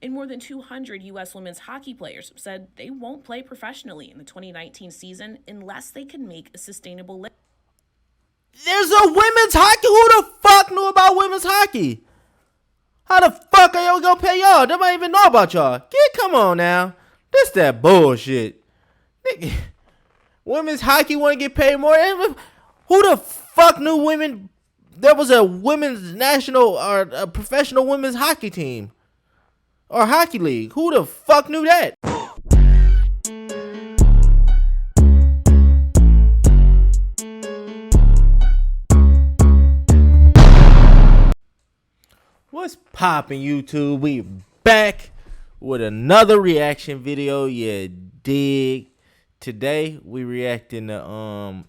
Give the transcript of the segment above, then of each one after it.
And more than 200 U.S. women's hockey players said they won't play professionally in the 2019 season unless they can make a sustainable living. There's a women's hockey? Who the fuck knew about women's hockey? How the fuck are y'all gonna pay y'all? Nobody even know about y'all. Come on now. This that bullshit. Nigga, women's hockey want to get paid more? Who the fuck knew women? There was a women's national or a professional women's hockey team or hockey league. Who the fuck knew that? What's poppin', YouTube? We back with another reaction video. You dig? Today we reacting to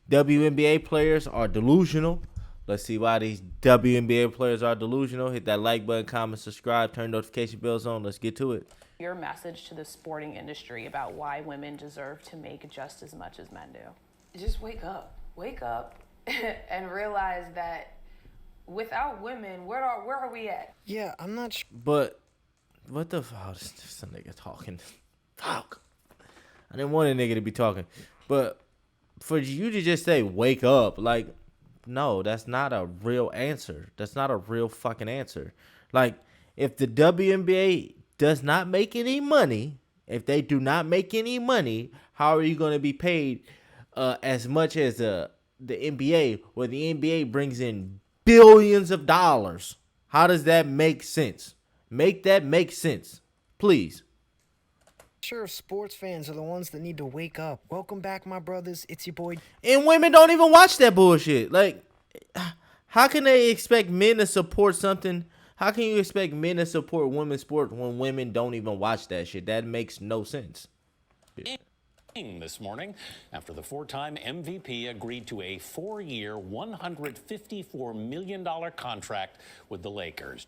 WNBA players are delusional. Let's see why these WNBA players are delusional. Hit that like button, comment, subscribe, turn notification bells on. Let's get to it. Your message to the sporting industry about why women deserve to make just as much as men do. Just wake up and realize that without women, where are we at? Yeah, I'm not sure. But what the fuck? This nigga talking. Fuck. I didn't want a nigga to be talking. But for you to just say wake up, like, no, that's not a real answer. That's not a real fucking answer. Like, if the WNBA does not make any money, if they do not make any money, how are you going to be paid as much as the NBA, where the NBA brings in billions of dollars? How does that make sense? Make that make sense, please. Sure, sports fans are the ones that need to wake up. Welcome back, my brothers. It's your boy. And women don't even watch that bullshit. Like, how can they expect men to support something? How can you expect men to support women's sport when women don't even watch that shit? That makes no sense. This morning after the four-time MVP agreed to a 4-year, $154 million contract with the Lakers.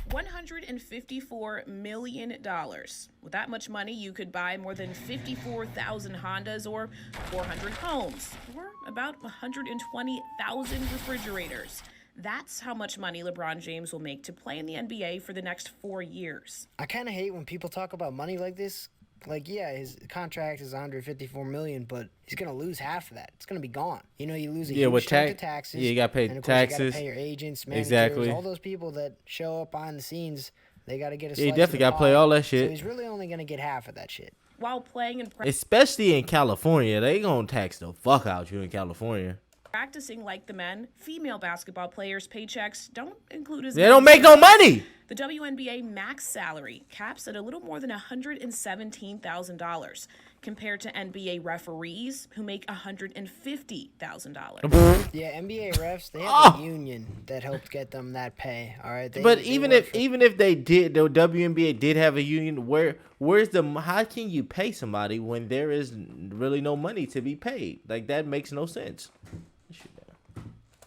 $154 million. With that much money, you could buy more than 54,000 Hondas or 400 homes or about 120,000 refrigerators. That's how much money LeBron James will make to play in the NBA for the next 4 years. I kind of hate when people talk about money like this. Like, yeah, his contract is $154 million, but he's gonna lose half of that. It's gonna be gone. You know, you lose a huge chunk of taxes. Yeah, you gotta pay and of taxes. You gotta pay your agents, managers, exactly. All those people that show up behind the scenes. They gotta get a slice. Yeah, you definitely gotta play all that shit. So he's really only gonna get half of that shit. While playing and especially in California, they gonna tax the fuck out you in California. Practicing like the men, female basketball players' paychecks don't include as they don't make no money. The WNBA max salary caps at a little more than $117,000 compared to NBA referees who make $150,000. Yeah, NBA refs, they have a union that helped get them that pay. All right. But even if they did, the WNBA did have a union. Where's the? How can you pay somebody when there is really no money to be paid? Like, that makes no sense.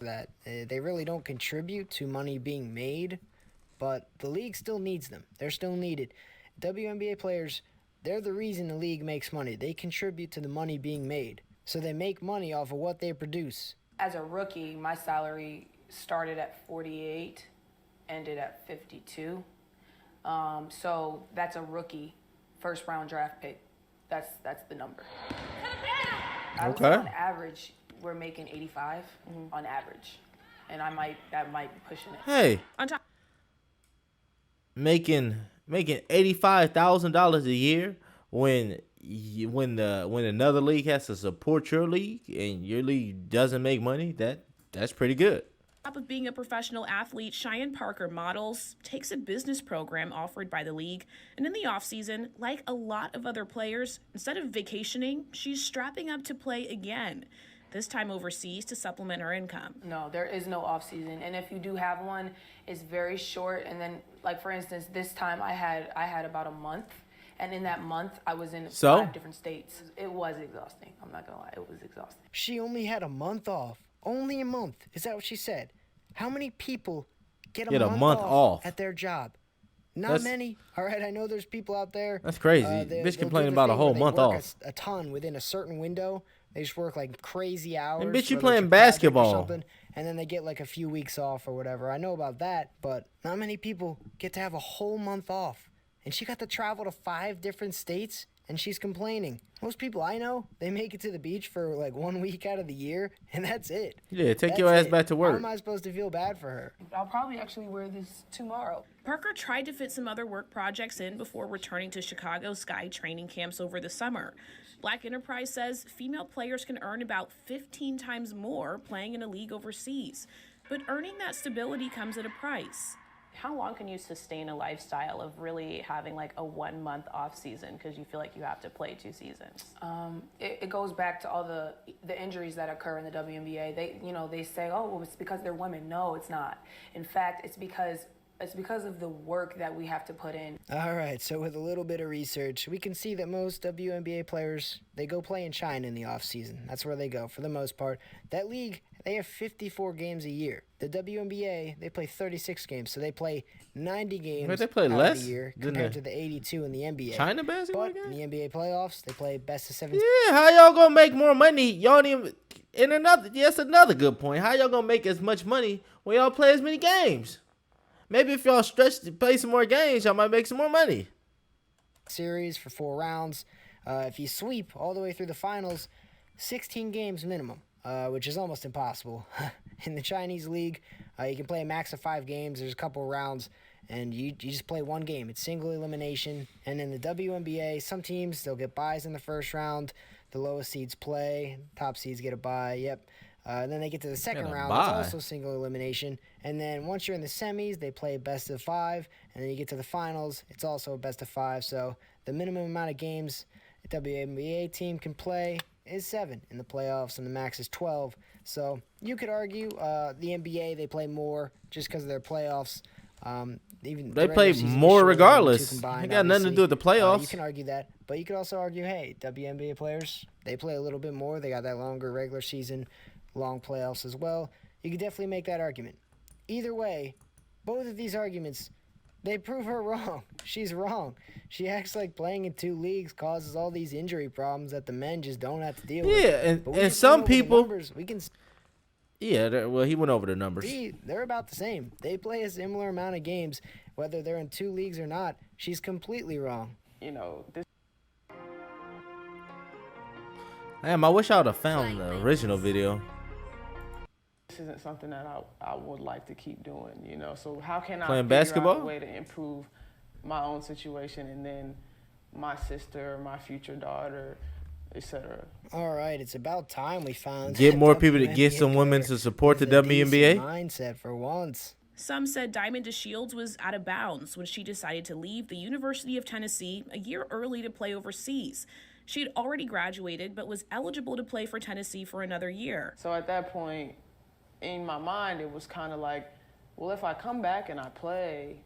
That they really don't contribute to money being made, but the league still needs them. They're still needed. WNBA players, they're the reason the league makes money. They contribute to the money being made. So they make money off of what they produce. As a rookie, my salary started at 48, ended at 52. So that's a rookie first round draft pick. That's the number. I would say on average, we're making 85 on average, and that might be pushing it. Hey, On top, making $85,000 a year when another league has to support your league and your league doesn't make money, that's pretty good. on top of being a professional athlete, Cheyenne Parker models, takes a business program offered by the league, and in the offseason, like a lot of other players, instead of vacationing, she's strapping up to play again. This time overseas to supplement her income. No, there is no off season, and if you do have one, it's very short. And then, like for instance, this time I had about a month, and in that month I was in 5 different states. It was exhausting. I'm not gonna lie, it was exhausting. She only had a month off. Only a month. Is that what she said? How many people get a month off at their job? Not many. All right, I know there's people out there. That's crazy. Bitch complaining about a whole month off. A ton within a certain window. They just work like crazy hours. And bitch, you whether it's playing a project or basketball. something, and then they get like a few weeks off or whatever. I know about that, but not many people get to have a whole month off. And she got to travel to 5 different states, and she's complaining. Most people I know, they make it to the beach for like 1 week out of the year, and that's it. Yeah, take That's your ass it. back to How work. am I supposed to feel bad for her? I'll probably actually wear this tomorrow. Parker tried to fit some other work projects in before returning to Chicago Sky training camps over the summer. Black Enterprise says female players can earn about 15 times more playing in a league overseas. But earning that stability comes at a price. How long can you sustain a lifestyle of really having like a 1 month off season because you feel like you have to play 2 seasons? It goes back to all the injuries that occur in the WNBA. They say, oh, well, it's because they're women. No, it's not. In fact, it's because of the work that we have to put in. All right, so with a little bit of research, we can see that most WNBA players, they go play in China in the off-season. That's where they go for the most part. That league, they have 54 games a year. The WNBA, they play 36 games, so they play 90 games Wait, they play out less of the year than compared the to the 82 in the NBA. China basketball But game? in the NBA playoffs, they play best of 7. Yeah, how y'all gonna make more money? Y'all don't even. And another good point. How y'all gonna make as much money when y'all play as many games? Maybe if y'all stretch to play some more games, y'all might make some more money. Series for 4 rounds. If you sweep all the way through the finals, 16 games minimum, which is almost impossible. In the Chinese league, you can play a max of 5 games. There's a couple rounds, and you just play 1 game. It's single elimination. And in the WNBA, some teams, they'll get buys in the first round. The lowest seeds play. Top seeds get a bye. Yep. And then they get to the second Get a round. bye. It's also single elimination. And then once you're in the semis, they play best of 5. And then you get to the finals. It's also a best of 5. So the minimum amount of games a WNBA team can play is 7 in the playoffs, and the max is 12. So you could argue the NBA, they play more just because of their playoffs. Even They the play regular season is more shorter than the regardless. two combined, Ain't got nothing to obviously. do with the playoffs. You can argue that, but you could also argue, hey, WNBA players, they play a little bit more. They got that longer regular season, long playoffs as well. You could definitely make that argument. Either way, both of these arguments, they prove her wrong. She's wrong. She acts like playing in 2 leagues causes all these injury problems that the men just don't have to deal with. Yeah, But we and just some went over the people. numbers. We can Yeah, well, he went over the numbers. see they're about the same. They play a similar amount of games, whether they're in 2 leagues or not. She's completely wrong. Damn, I wish I would have found the original video. This isn't something that I would like to keep doing, So how can I Playing figure basketball? out a way to improve my own situation and then my sister, my future daughter, etc. All right, it's about time we found Get a more people to get WNBA some women player to support the with a decent WNBA. mindset for once. Some said Diamond DeShields was out of bounds when she decided to leave the University of Tennessee a year early to play overseas. She had already graduated but was eligible to play for Tennessee for another year. So at that point, in my mind, it was kind of like, well, if I come back and I play,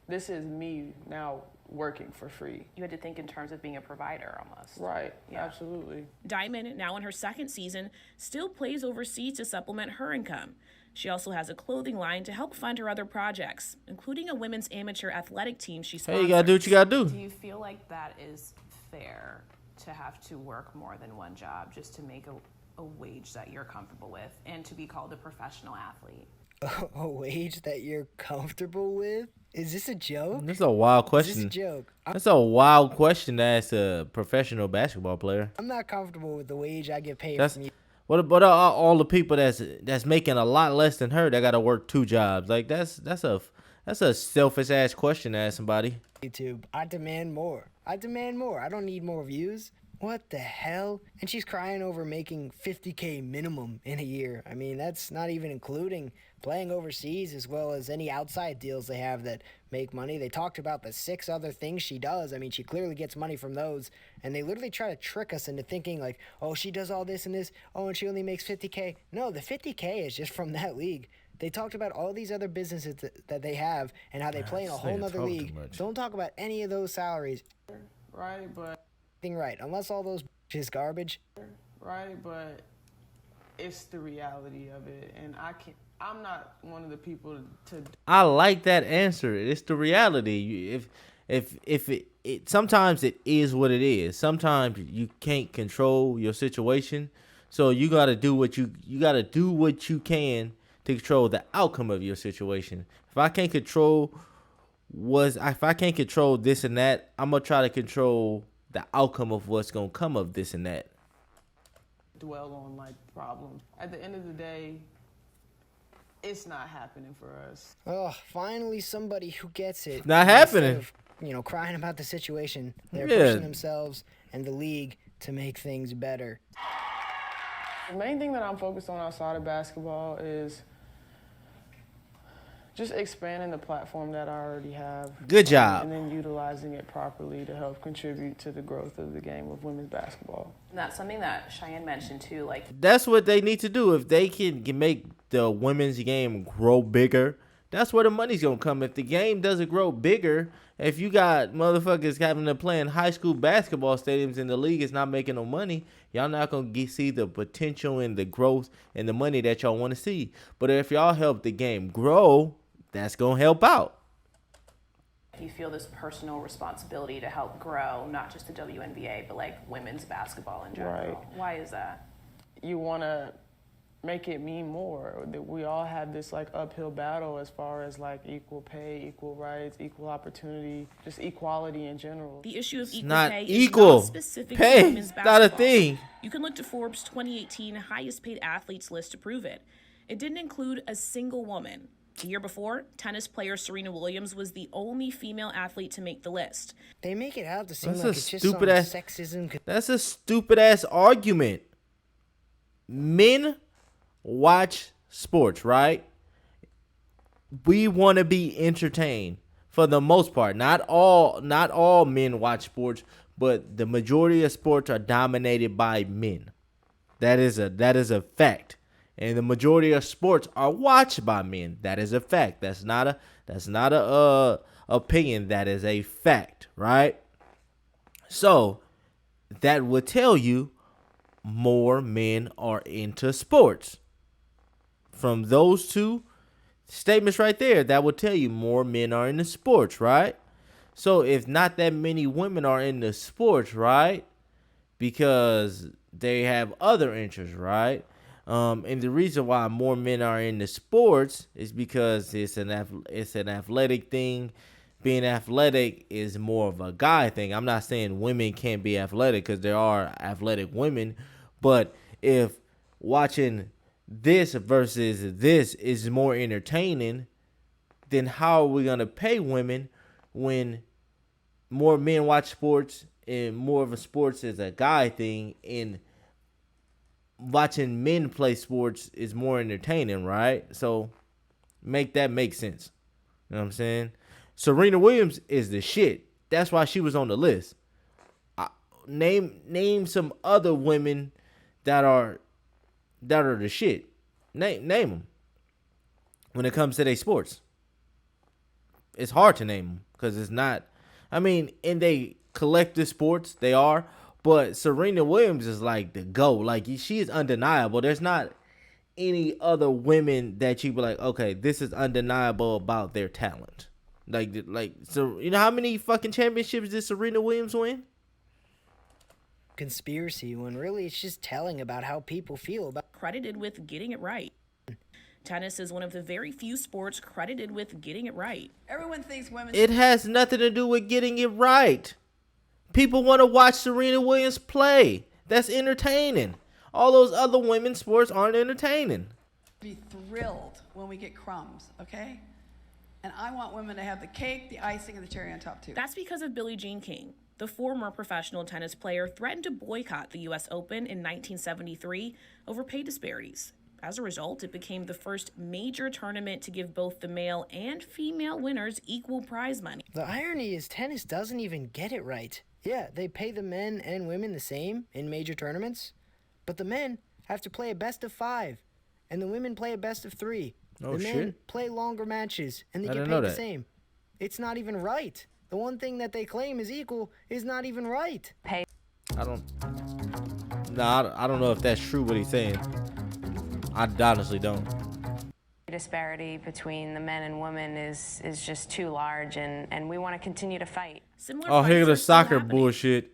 this is me now working for free. You had to think in terms of being a provider almost. Right, absolutely. Diamond, now in her 2nd season, still plays overseas to supplement her income. She also has a clothing line to help fund her other projects, including a women's amateur athletic team she sponsors. Hey, you gotta do what you gotta do. Do you feel like that is fair to have to work more than one job just to make a wage that you're comfortable with and to be called a professional athlete? A wage that you're comfortable with? Is this a joke? That's a wild Is this a question. joke? That's a wild question to ask a professional basketball player. I'm not comfortable with the wage I get paid That's from you. what about all the people that's making a lot less than her that gotta work 2 jobs? Like that's a selfish ass question to ask somebody. YouTube. I demand more. I don't need more views. What the hell? And she's crying over making $50K minimum in a year. I mean, that's not even including playing overseas as well as any outside deals they have that make money. They talked about the 6 other things she does. I mean, she clearly gets money from those. And they literally try to trick us into thinking like, oh, she does all this and this. Oh, and she only makes $50K. No, the $50K is just from that league. They talked about all these other businesses that they have and how they play in a this whole nigga nother talk too league. much. Don't talk about any of those salaries. Right, but Right, unless all those is garbage. right, but it's the reality of it, and I'm not one of the people to I like that answer. It's the reality. If it sometimes it is what it is. Sometimes you can't control your situation. So you gotta do what you can to control the outcome of your situation. If I can't control this and that, I'm gonna try to control the outcome of what's gonna come of this and that. Dwell on like problems. At the end of the day, it's not happening for us. Oh, finally somebody who gets it. Not happening. Instead of, crying about the situation. They're Yeah. pushing themselves and the league to make things better. The main thing that I'm focused on outside of basketball is just expanding the platform that I already have. Good job. And then utilizing it properly to help contribute to the growth of the game of women's basketball. And that's something that Cheyenne mentioned too. Like, That's what they need to do. If they can make the women's game grow bigger, that's where the money's gonna come. If the game doesn't grow bigger, if you got motherfuckers having to play in high school basketball stadiums and the league is not making no money, y'all not gonna see the potential and the growth and the money that y'all want to see. But if y'all help the game grow, that's gonna help out. you feel this personal responsibility to help grow not just the WNBA, but like women's basketball in general. Right. Why is that? You want to make it mean more. That we all have this like uphill battle as far as like equal pay, equal rights, equal opportunity, just equality in general. The issue of equal Not pay equal. is not specific Pay, to women's it's not basketball. a thing. You can look to Forbes' 2018 highest paid athletes list to prove it. It didn't include a single woman. The year before, tennis player Serena Williams was the only female athlete to make the list. They make it out to seem That's like a it's just some stupid ass- sexism. That's a stupid ass argument. Men watch sports, right? We want to be entertained for the most part. Not all men watch sports, but the majority of sports are dominated by men. That is a fact. And the majority of sports are watched by men. That is a fact. That's not a opinion. That is a fact, right? So that would tell you more men are into sports. From those two statements right there, that would tell you more men are into sports, right? So if not that many women are into sports, right? Because they have other interests, right? And the reason why more men are into sports is because it's an athletic thing. Being athletic is more of a guy thing. I'm not saying women can't be athletic, because there are athletic women, but if watching this versus this is more entertaining, then how are we gonna pay women when more men watch sports and more of a sports is a guy thing, and watching men play sports is more entertaining, right? So make that make sense. You know what I'm saying? Serena Williams is the shit. That's why she was on the list. Name some other women that are the shit. Name them. When it comes to their sports, it's hard to name them because it's not. I mean, in they collective sports, they are. But Serena Williams is like the GOAT. Like, she is undeniable. There's not any other women that you be like, okay, this is undeniable about their talent. So you know how many fucking championships did Serena Williams win? Conspiracy, when really it's just telling about how people feel about. Credited with getting it right. Tennis is one of the very few sports credited with getting it right. Everyone thinks women. It has nothing to do with getting it right. People want to watch Serena Williams play. That's entertaining. All those other women's sports aren't entertaining. Be thrilled when we get crumbs, okay? And I want women to have the cake, the icing, and the cherry on top too. That's because of Billie Jean King. The former professional tennis player threatened to boycott the U.S. Open in 1973 over pay disparities. As a result, it became the first major tournament to give both the male and female winners equal prize money. The irony is tennis doesn't even get it right. Yeah, they pay the men and women the same in major tournaments, but the men have to play a best of 5, and the women play a best of 3. Oh, the men shit. play longer matches, and they I get didn't paid know the that. same. It's not even right. The one thing that they claim is equal is not even right. I don't know if that's true what he's saying. I honestly don't. Disparity between the men and women is just too large, and we want to continue to fight. Similar Oh, fights here are the still soccer happening. bullshit.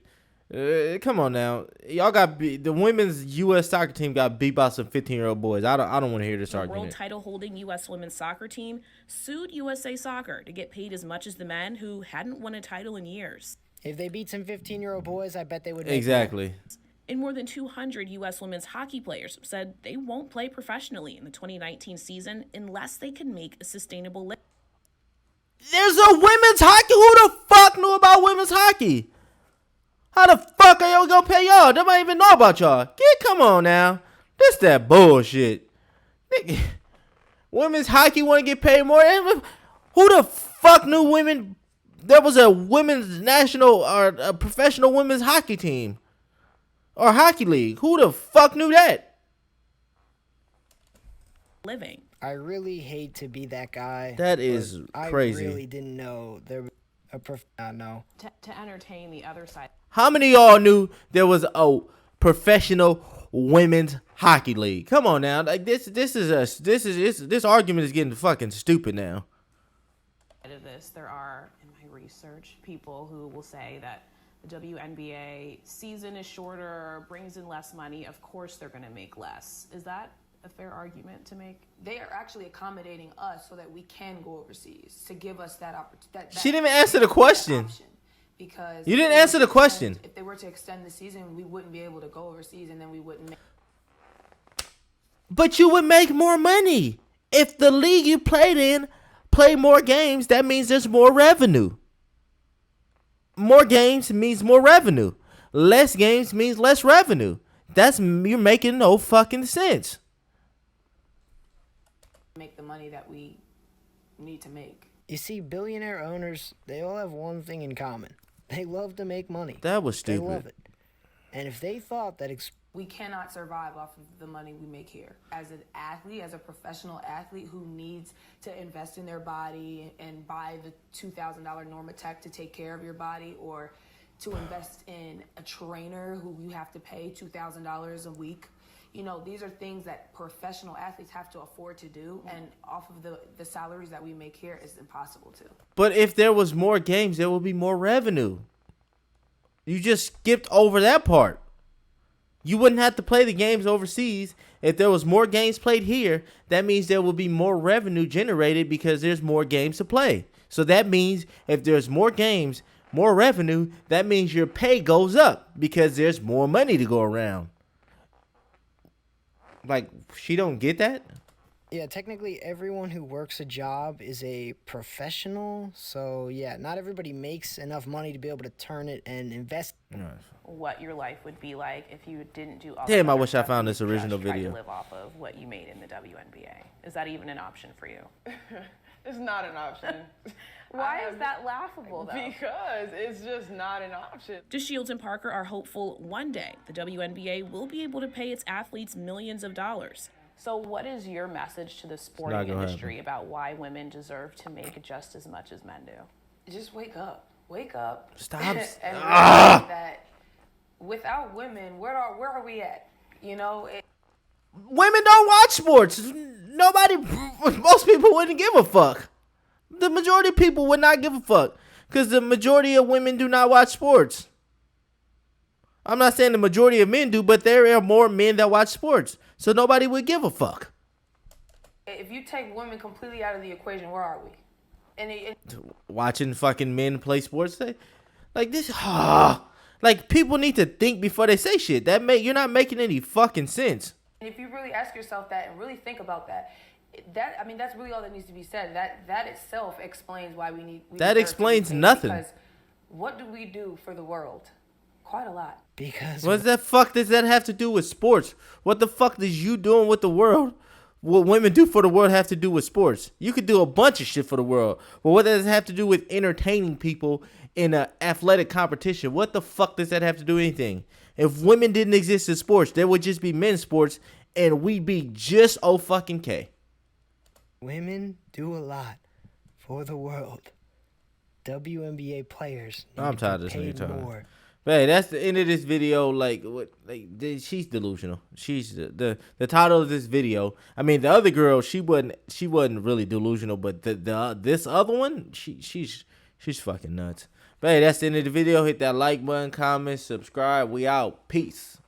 Come on now, y'all got the women's U.S. soccer team got beat by some 15-year-old boys. I don't want to hear this The argument. world title-holding U.S. women's soccer team sued USA Soccer to get paid as much as the men who hadn't won a title in years. If they beat some 15-year-old boys, I bet they would make more. Exactly. And more than 200 U.S. women's hockey players said they won't play professionally in the 2019 season unless they can make a sustainable living. There's a women's hockey. Who the fuck knew about women's hockey? How the fuck are y'all gonna pay y'all? Nobody even know about y'all. Come on now. This that bullshit. Women's hockey want to get paid more. Who the fuck knew women? There was a women's national or a professional women's hockey team or hockey league. Who the fuck knew that? Living. I really hate to be that guy. That is crazy. I really didn't know there was a no. To entertain the other side. How many of y'all knew there was a professional women's hockey league? Come on now, like this argument is getting fucking stupid now. Of this, there are in my research people who will say that the WNBA season is shorter, brings in less money. Of course, they're going to make less. Is that a fair argument to make? They are actually accommodating us so that we can go overseas to give us that opportunity. She didn't even answer the question. Because you didn't answer the question. If they were to extend the season, we wouldn't be able to go overseas, and then we wouldn't make. But you would make more money if the league you played in play more games. That means there's more revenue. More games means more revenue. Less games means less revenue. You're making no fucking sense. Make the money that we need to make. You see, billionaire owners, they all have one thing in common. They love to make money. That was stupid. They love it. And if they thought that... we cannot survive off of the money we make here. As an athlete, as a professional athlete who needs to invest in their body and buy the $2,000 Normatec to take care of your body, or to invest in a trainer who you have to pay $2,000 a week. You know, these are things that professional athletes have to afford to do, and off of the salaries that we make here, it's impossible to. But if there was more games, there would be more revenue. You just skipped over that part. You wouldn't have to play the games overseas. If there was more games played here, that means there will be more revenue generated because there's more games to play. So that means if there's more games, more revenue, that means your pay goes up because there's more money to go around. Like, she don't get that? Yeah, technically everyone who works a job is a professional. So, yeah, not everybody makes enough money to be able to turn it and invest. What your life would be like if you didn't do all Damn, that I wish I stuff, found you this just original tried video. to live off of what you made in the WNBA. Is that even an option for you? It's not an option. Why is that laughable, though? Because it's just not an option. DeShields and Parker are hopeful one day the WNBA will be able to pay its athletes millions of dollars. So what is your message to the sporting industry about why women deserve to make just as much as men do? Just wake up. Wake up. Stop. And realize that without women, where are we at? You know, Women don't watch sports. Most people wouldn't give a fuck. The majority of people would not give a fuck because the majority of women do not watch sports. I'm not saying the majority of men do, but there are more men that watch sports. So nobody would give a fuck. if you take women completely out of the equation, where are we? Watching fucking men play sports, like this. Like, people need to think before they say shit. You're not making any fucking sense. And if you really ask yourself that and really think about that's really all that needs to be said. That itself explains why we need. That explains nothing. Because what do we do for the world? Quite a lot. Because what the fuck does that have to do with sports? What the fuck does you doing with the world? What women do for the world have to do with sports? You could do a bunch of shit for the world. But what does it have to do with entertaining people in an athletic competition? What the fuck does that have to do with anything? If women didn't exist in sports, there would just be men's sports, and we'd be just fucking K. Women do a lot for the world. WNBA players need I'm tired to of be this paid nigga more. Hey, that's the end of this video. She's delusional. She's the title of this video. I mean, the other girl, she wasn't really delusional, but this other one, she's fucking nuts. But hey, that's the end of the video. Hit that like button, comment, subscribe. We out. Peace.